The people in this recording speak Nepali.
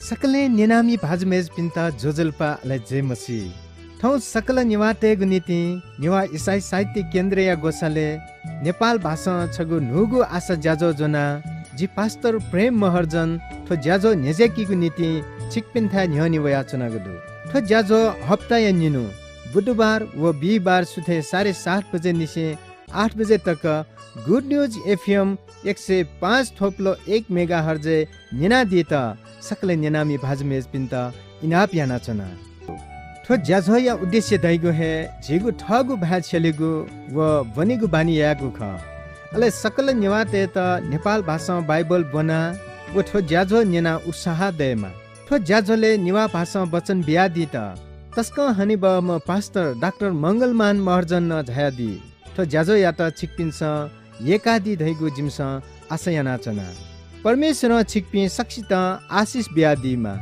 सकले नेनामी भाजमेज पिन्ता जोजल्पा ले जेमसी ठौ सकल निवातेगु नीति निवा इसाई साहित्य केन्द्र या गोसाले नेपाल भाषा छगु नुगु आशा ज्याजो जोना जी पास्टर प्रेम महर्जन ठो ज्याजो नेजेकीगु नीति छिकपिन्था न्यनि वया चुनागदु ठो ज्याजो हप्ता या निनु बुधबार व बिहिबार सुथे 7:30 बजे निसे 8 बजे तक गुड न्यूज एफएम 105.1 मेगाहर्ज निना दिता सकले नेनामी भाजमेज पिन्ता इनाप याना चना ठो ज्याझो या उद्देश्य दैगो हे झिगु ठगु भा छेलिगु व बनिगु बानी यागु ख अले सकल निवाते त नेपाल भाषा बाइबल बना व ठो ज्याझो नेना उत्साह देमा ठो ज्याझोले निवा भाषा वचन बियादी त तस्क हनिब म पास्टर डाक्टर मंगलमान महर्जन न झयादी ठो ज्याझो या त छिकपिन्स एकादी दैगु जिमस आशयाना चना परमेश्वर छिकपि सक्षित आशिष बियादीमा